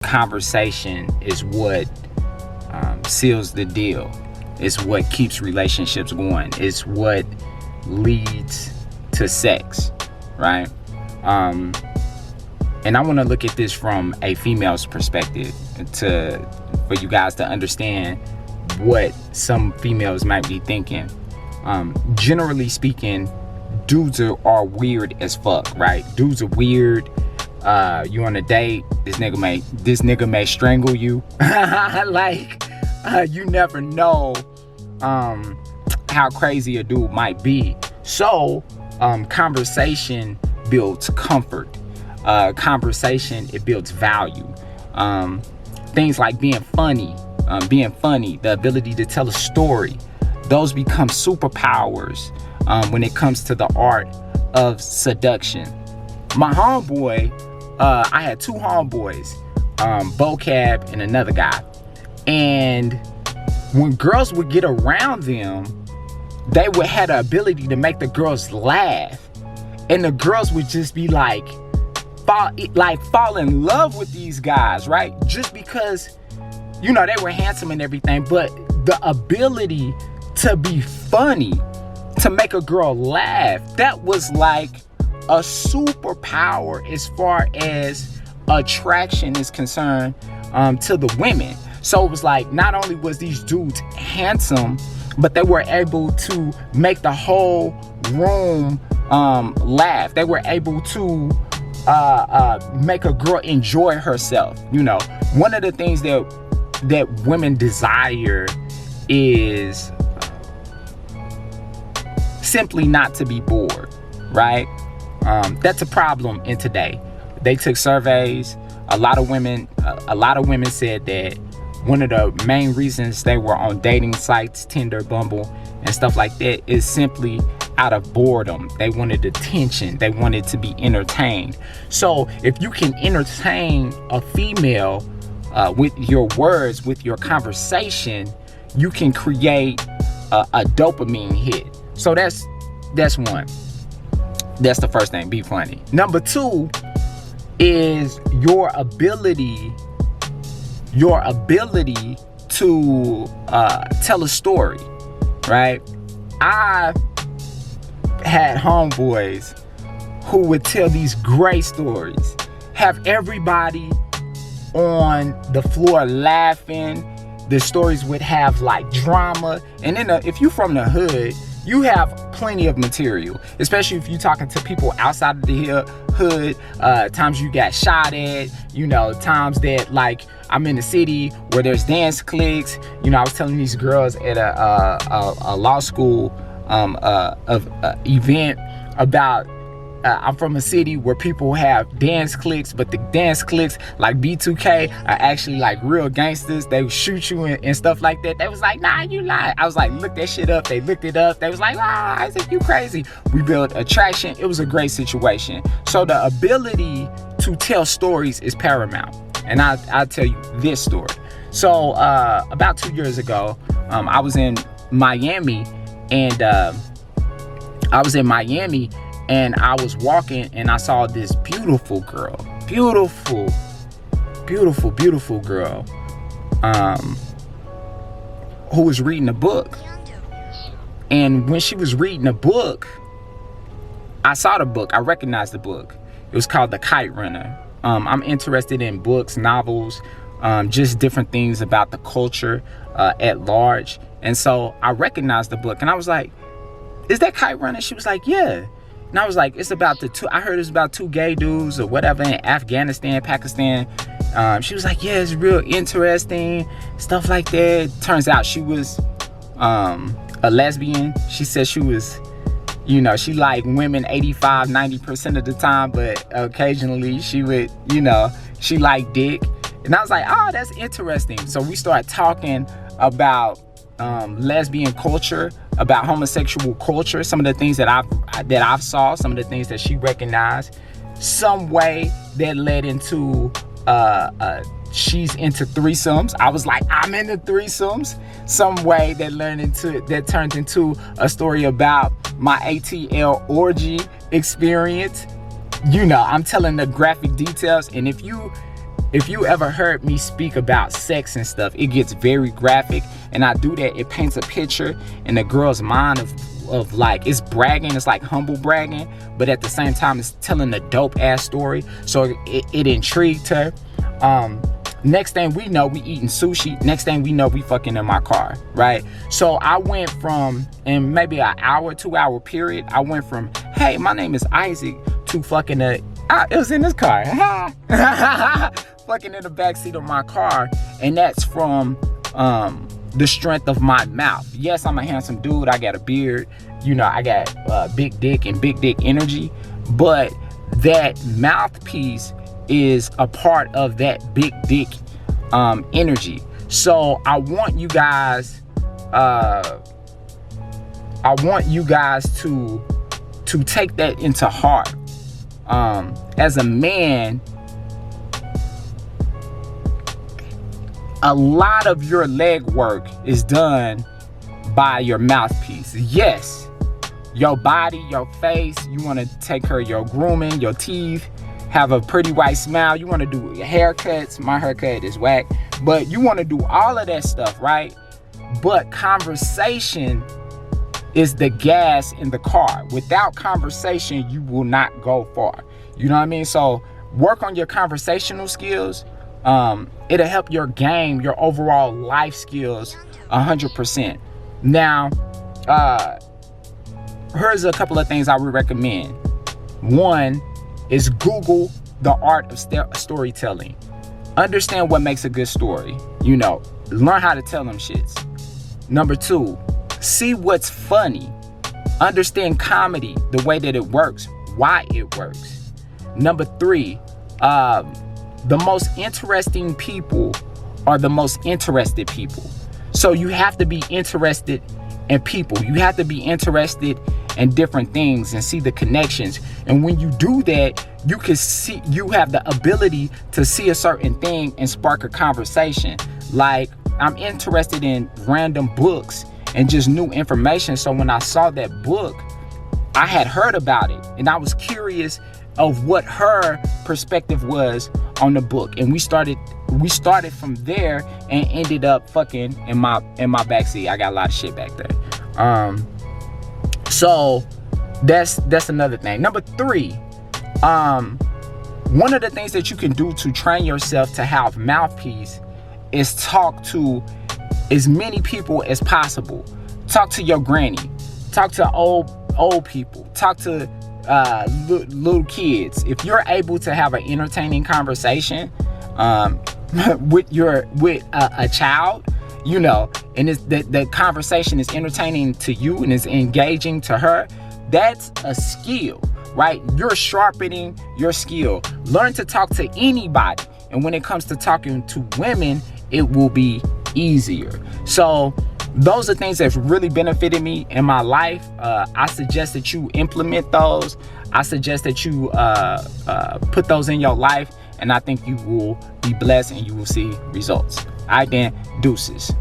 conversation is what seals the deal. It's what keeps relationships going. It's what leads to sex, right? And I want to look at this from a female's perspective for you guys to understand what some females might be thinking. Generally speaking, dudes are weird as fuck, right? Dudes are weird. You on a date, this nigga may strangle you. Like, you never know how crazy a dude might be. So conversation builds comfort. Conversation, it builds value. Things like being funny, the ability to tell a story, those become superpowers when it comes to the art of seduction. My homeboy, I had two homeboys, Vocab and another guy, and when girls would get around them, they would have the ability to make the girls laugh, and the girls would just be like fall in love with these guys, right? Just because, you know, they were handsome and everything, but the ability to be funny, to make a girl laugh, that was like a superpower as far as attraction is concerned to the women. So it was like, not only was these dudes handsome, but they were able to make the whole room laugh. They were able to make a girl enjoy herself. You know, one of the things that women desire is simply not to be bored, right? That's a problem in today. They took surveys. A lot of women said that one of the main reasons they were on dating sites, Tinder, Bumble, and stuff like that, is simply out of boredom. They wanted attention. They wanted to be entertained. So if you can entertain a female with your words, with your conversation, you can create a dopamine hit. So that's one. That's the first thing. Be funny. Number two is your ability to tell a story, right? I had homeboys who would tell these great stories, have everybody on the floor laughing. The stories would have like drama, and then if you from the hood, you have plenty of material, especially if you're talking to people outside of the hood. Times you got shot at, you know, times that, like, I'm in the city where there's dance cliques. You know, I was telling these girls at a law school event about I'm from a city where people have dance cliques, but the dance cliques like B2K are actually like real gangsters. They would shoot you and stuff like that. They was like, nah, you lie. I was like, look that shit up. They looked it up. They was like, ah, I said, you crazy. We built attraction. It was a great situation. So the ability to tell stories is paramount. And I'll tell you this story. So about 2 years ago, I was in Miami, and I was walking, and I saw this beautiful girl, beautiful girl, who was reading a book. And when she was reading a book, I saw the book. I recognized the book. It was called The Kite Runner. I'm interested in books, novels, just different things about the culture at large. And so I recognized the book, and I was like, is that Kite Runner? She was like, yeah. And I was like, I heard it's about two gay dudes or whatever in Afghanistan, Pakistan. She was like, yeah, it's real interesting, stuff like that. Turns out she was a lesbian. She said she was, you know, she liked women 85-90% of the time, but occasionally she would, you know, she liked dick. And I was like, oh, that's interesting. So we started talking about lesbian culture, about homosexual culture, some of the things that I've saw, some of the things that she recognized, some way that led into she's into threesomes. I was like, I'm into threesomes. Some way that turned into a story about my ATL orgy experience. You know, I'm telling the graphic details, and if you if you ever heard me speak about sex and stuff, it gets very graphic, and I do that. It paints a picture in the girl's mind of like, it's bragging, it's like humble bragging, but at the same time it's telling a dope ass story, so it intrigued her. Next thing we know, we eating sushi. Next thing we know, we fucking in my car, right? So I went from, in maybe an hour, 2 hour period, I went from, hey, my name is Isaac, to fucking it was in this car. Fucking in the backseat of my car. And that's from the strength of my mouth. Yes, I'm a handsome dude. I got a beard. You know, I got big dick and big dick energy. But that mouthpiece is a part of that big dick energy. So I want you guys to take that into heart. As a man, a lot of your legwork is done by your mouthpiece. Yes, your body, your face, you want to take care of your grooming, your teeth, have a pretty white smile, you want to do your haircuts. My haircut is whack, but you want to do all of that stuff, right? But conversation is the gas in the car. Without conversation, you will not go far. You know what I mean? So work on your conversational skills. It'll help your game, your overall life skills 100%. Now, here's a couple of things I would recommend. One is Google the art of storytelling. Understand what makes a good story. You know, learn how to tell them shits. Number two, see what's funny. Understand comedy, the way that it works, why it works. Number three, the most interesting people are the most interested people. So you have to be interested in people. You have to be interested in different things and see the connections. And when you do that, you can see, you have the ability to see a certain thing and spark a conversation. Like, I'm interested in random books and just new information. So when I saw that book, I had heard about it and I was curious of what her perspective was on the book. And we started from there and ended up fucking in my backseat. I got a lot of shit back there. So that's another thing. Number three, one of the things that you can do to train yourself to have mouthpiece is talk to as many people as possible. Talk to your granny. Talk to old people. Talk to little kids. If you're able to have an entertaining conversation with a child, you know, and the conversation is entertaining to you and is engaging to her, that's a skill, right? You're sharpening your skill. Learn to talk to anybody, and when it comes to talking to women, it will be easier. So those are things that have really benefited me in my life. I suggest that you implement those. I suggest that you put those in your life, and I think you will be blessed and you will see results. All right then, deuces.